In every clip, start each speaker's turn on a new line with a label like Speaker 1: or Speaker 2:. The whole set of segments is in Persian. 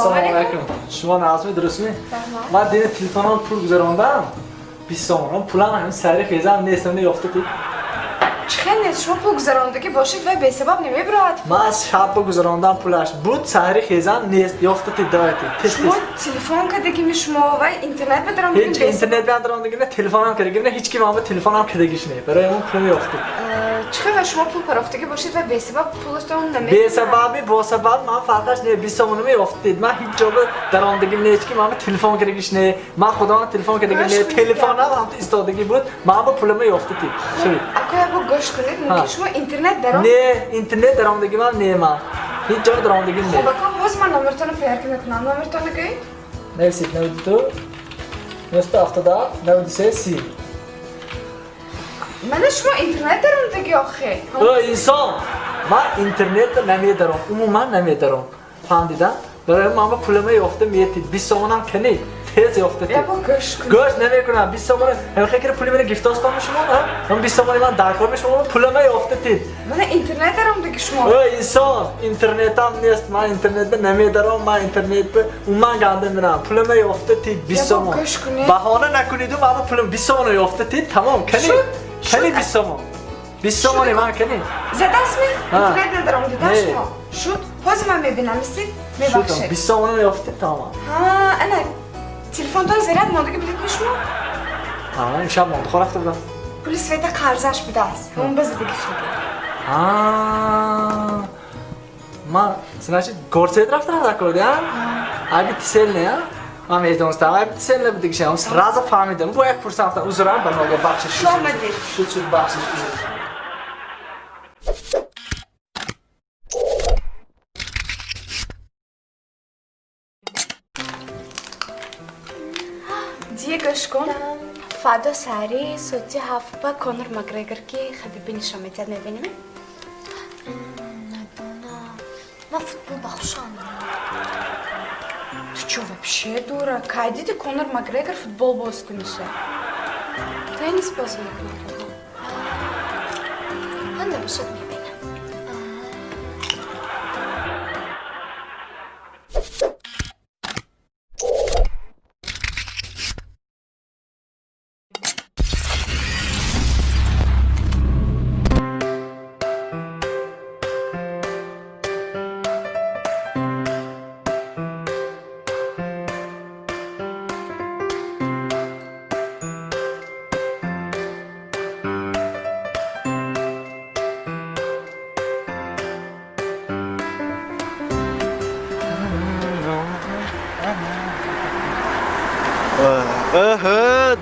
Speaker 1: Assalomu alaykum. Shuma nazmi durustmi?
Speaker 2: Tamam.
Speaker 1: Men deni telefondan pul guzarondan 20 so'm pulam sari xezam nesimda yo'qdi.
Speaker 2: Chiqendi, shuma pul guzarondiga boshib va besabab nima birat?
Speaker 1: Men shaba guzarondan pulash. Bu sari xezam yo'qdi deyapti.
Speaker 2: Shuma telefonkadagi shuma va internet bilan
Speaker 1: hiç internet bilan daromadligida telefonam kerak. Men hech kim menga telefonam kerakishni. Biroq pulim yo'qdi.
Speaker 2: Chiqendi, shuma pul paroftiga boshib va besabab puldan nima?
Speaker 1: Besababi, bu sabab men faqat ne 20 so'mni yo'qdi dedi. Men hech joyda daromadligimni hech kim menga telefon kerakishni, men xudoning telefon kerakligini, telefonam ham istodagi bu, menga pulim yo'qdi dedi. Shu.
Speaker 2: Aka bu go'sh qilib, mumkin shuma internet daromad.
Speaker 1: Ne, internet daromadligi men nima? Hech joy daromadligim yo'q.
Speaker 2: Bakın hozir men nomertani payarkina kunam, nomertani qo'y.
Speaker 1: Nefsit navdu. Nesta haftada navdise si.
Speaker 2: Mana shuma internet daromadiga yo'q-he.
Speaker 1: O inson, men internetda nima darom? Umuman nima darom? Fahmdidan? Biroq menga pulim yo'qdi, men 20 so'mdan kani tez yo'qdi.
Speaker 2: Ya bu go'sh qilib.
Speaker 1: Go'sh nima kunam? 20 so'mni, haqiqiy pulimni gift ostonmishmi? Men 20 so'mni men darkormishmi? Pulim yo'qdi dedi.
Speaker 2: Mana internet daromadiga shuma.
Speaker 1: O inson, internetdan nest, men internetda nima darom? Men internetda umuman gandim bilan pulim yo'qdi dedi 20 so'm. Bahona nakunidi, menga pulim 20 so'm yo'qdi dedi. Tamam, kani. Kani 20 so'm. 20 so'm nima kani?
Speaker 2: Zadasmi? Internet daromadiga shuma. Shu hozir men bebinamisiz? Men baxshi.
Speaker 1: 20 so'm yo'qdi, tamam.
Speaker 2: Ha, ana telefondan zarar modiga biletmishmi?
Speaker 1: Ha, inşallah oldu. Xarakter bilan.
Speaker 2: Puli sveta qarzash bidas. On bizga giftiga.
Speaker 1: Ha. Ma, значит, горцет рафтар такой, да? А бит сельне, а? Ма мейдон става, бит сельне бит гишам. Сразу фамидам. Bu ek fırsatda uzuram ben oga baxşiş. Şu baxşiş.
Speaker 2: Diego شكون؟ فادو ساري صوتي هافبا كونر ماغريغر كي خبيبي نشامت نبینیم؟
Speaker 3: ندونم من فوتبال بخشم
Speaker 2: Ты чё вообще дура? Кайдите Конор Макгрегор футбол боз кuniше. Tenis boz Макгрегор.
Speaker 3: من نمیشه میبینم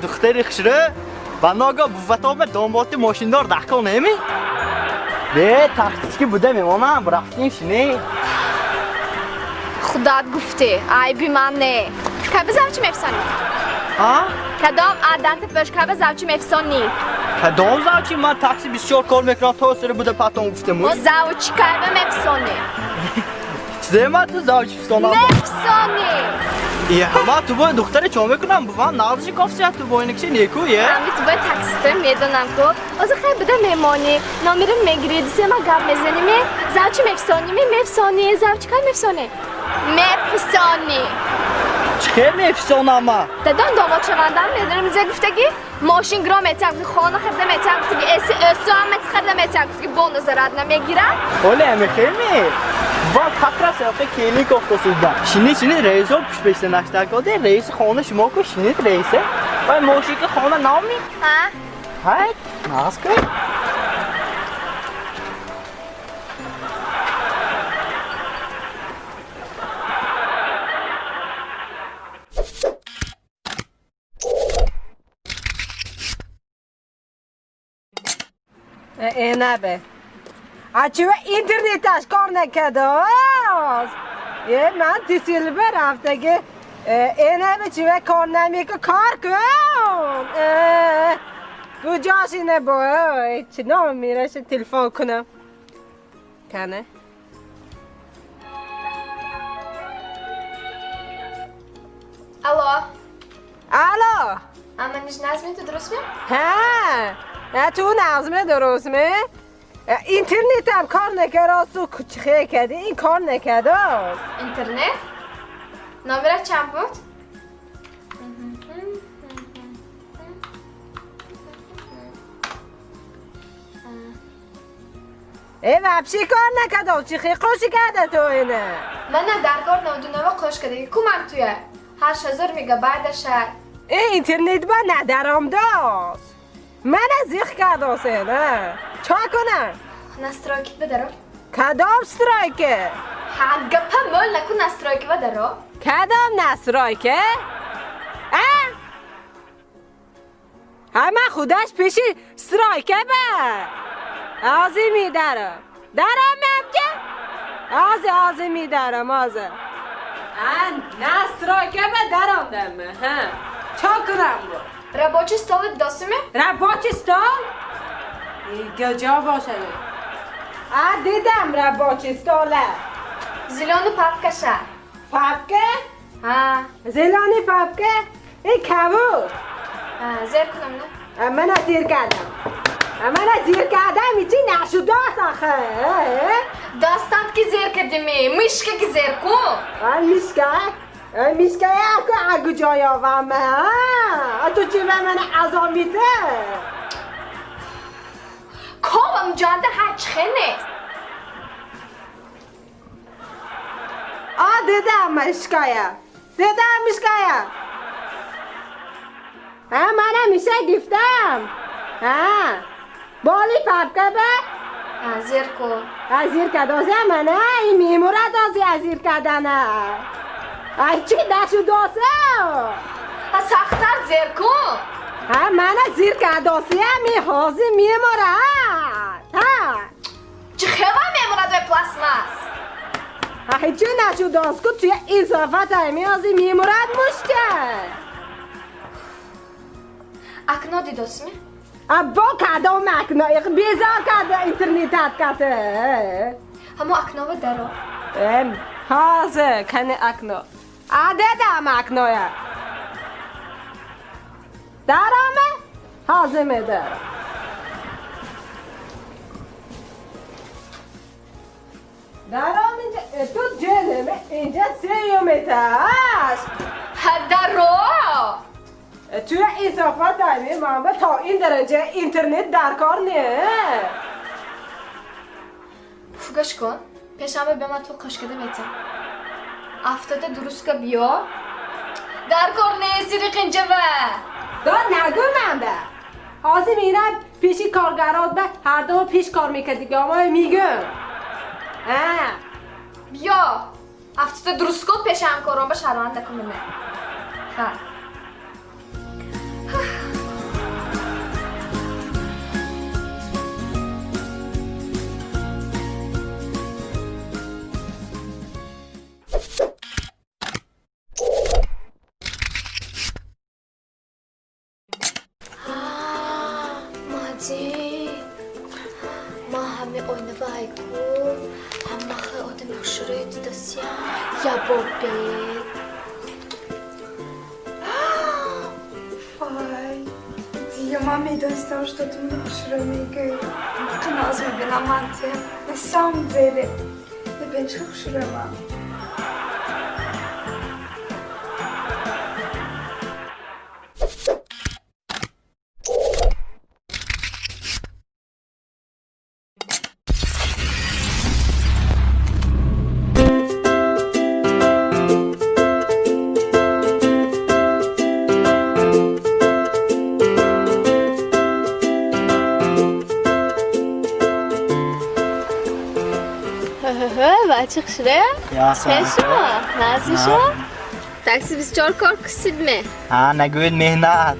Speaker 4: دختری خشره و ناگاه بوفتام داماتی ماشیندار دکا نمی؟ به تخصیصی بوده میمانم برفتیم شنی
Speaker 3: خدات گفته عیبی من نه که زوجی مفسانی
Speaker 4: ها؟
Speaker 3: کدام عادت بش که زوجی مفسانی
Speaker 4: کدام زوجی من تاکسی 24 کار میکنم تا سر بوده پاتون گفته مون
Speaker 3: زوجی که مفسانی
Speaker 4: چیزه من تو زوجی فسانم
Speaker 3: مفسانی
Speaker 4: یه همه تو باید دختری چون میکنم بوان نازشی کافسی تو باید نیکویه
Speaker 3: همی تو باید تکسیتر میدونم که از خیلی بده میمانی نامیرم میگیری دیسه ما گب میزنیم زوجی مفسانی زوجی که مفسانی
Speaker 4: چه مفسانم ما؟
Speaker 3: دادان داماد شوندن میدونم میزه گفتگی ماشین گرام اتاق خانه خدمت اتاق گفتگی اسو هم خدمت اتاق گفتگی بون زرد نمیگیرن
Speaker 4: اوله همه خیلی با تقرا سرقه کلی گفته سیدن شینی رئیس پیش پیش نشته گفته رئیس خانه شما کو شینی رئیسه و ماشین که خانه نامی های ناز کن
Speaker 5: نه به اچه اینترنتش کار نکده من تیسیل برفته که اینه به چه کار نمیکه کار کن کجاش اینه باید چه نام میرشه تلفن کنم کنه
Speaker 3: الو
Speaker 5: الو
Speaker 3: اما نیش نظمی تو درست میام؟
Speaker 5: ها تو نظمه درست می؟ اینترنت هم کار نکرد تو کچخه کردی این کار نکرد
Speaker 3: اینترنت؟ نامرت چند بود؟
Speaker 5: ای وابشی کار نکرد چی خیلی خوشی کرده تو اینه
Speaker 3: من نه درکار نودونه و خوش کده کمم توی 8000 مگابایت شد
Speaker 5: ای اینترنت با ندارم داست من از یخ کرده سینه چا کنم؟
Speaker 3: نستراکی بدارو
Speaker 5: کدام سترایکه؟
Speaker 3: حقا مول نکن نستراکی بدارو
Speaker 5: کدام نسترایکه؟ همه خودش پیشی سترایکه به آزی دارم هم که آزی دارم آزه نسترایکه به دارم دمه چا کنم با؟
Speaker 3: رباچی ستالت داسمه؟
Speaker 5: رباچستان؟ گجا باشه دیدم رباچستانه
Speaker 3: زیلانو پاپکشه
Speaker 5: پاپکه؟
Speaker 3: ها
Speaker 5: زیلانی پاپکه؟ ای کبود
Speaker 3: زیر کنم نه؟
Speaker 5: من زیر کردم ایچی نشده آخه
Speaker 3: داستان کی زیر کردیمی میشکه کی زیر کن
Speaker 5: میشکه اگو جای آوامه تو چی به من عذاب میده
Speaker 3: کوم جانده هچ خنه
Speaker 5: دیدم مشکایه من میشه گفتم بالی پاپکه به
Speaker 3: زیر کن
Speaker 5: ازیر کدازه منه این میموره دازی ازیر کدنه چی داشو دازه
Speaker 3: سختر زیر کن
Speaker 5: من زیر کدازی می حاضی میموره
Speaker 3: چه خیلی میمورد به پلاسماس
Speaker 5: چی نشو داز کن توی اضافت می حاضی میمورد مشکل
Speaker 3: اکنو دیدوسمی؟
Speaker 5: با کدام اکنو بیزار کرده اینترنیتت کرده
Speaker 3: همو اکنو درو
Speaker 5: هازه کنه اکنو دیدم اکنویه درامه هازه میده درام اینجا تو جنمه اینجا سیومته هست
Speaker 3: درو
Speaker 5: توی اضافه داریم ماما تا این درجه اینترنت در کار نه
Speaker 3: گوش کن پیشمه به من تو خوش کده بیتم افتاده درست که بیا در کار نه سیری قنجه به
Speaker 5: نگو من به حاضر میرم پیشی کارگرات به هر دو پیش کار میکردی که اما میگم
Speaker 3: بیا افتاده درست کن پیشم کارم به شرمنده کنه نه ما همه oyunu bayku همه آدم yakışırıyor دیداسیا یا بابه
Speaker 2: وای دیگه من میدونستم що ти мене yakışıramıyor تو ناز میبینم منطق نسام زیره ببین چه yakışıramam
Speaker 3: بچه خشره؟
Speaker 4: یا سلام
Speaker 3: شما؟ نازی شما؟ تاکسی 24 کار کسید می؟
Speaker 4: نگوید مهنت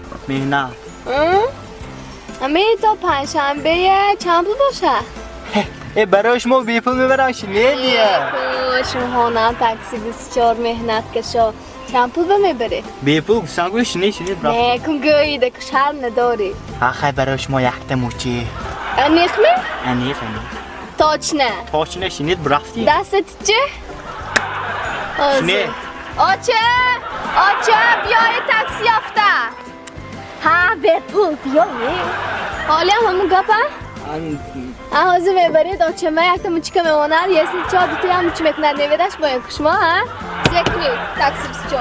Speaker 3: امی تا پنجشنبه چند پول باشه؟
Speaker 4: براش ما بیپول میبرم شنیه دیگه
Speaker 3: شما هم تاکسی 24 مهنت کشا چند پول میبره؟
Speaker 4: بیپول سنگوی شنیه برا
Speaker 3: نه کن گویده که شرم نداری
Speaker 4: خیلی براش ما یکت موچی
Speaker 3: نیخمی؟
Speaker 4: نیخ تاچ نه شنید برافتی
Speaker 3: دستت چه؟
Speaker 4: شنید
Speaker 3: آچه بیای تاکسی یافته ها به پول بیایی حالی هم همون گپه؟ Hozir mebarید آچمه یک تا مچکه میمونن یه سی چا دوتی هم مچ میکنن نویدش باید کشما ها زکنی تاکسی چا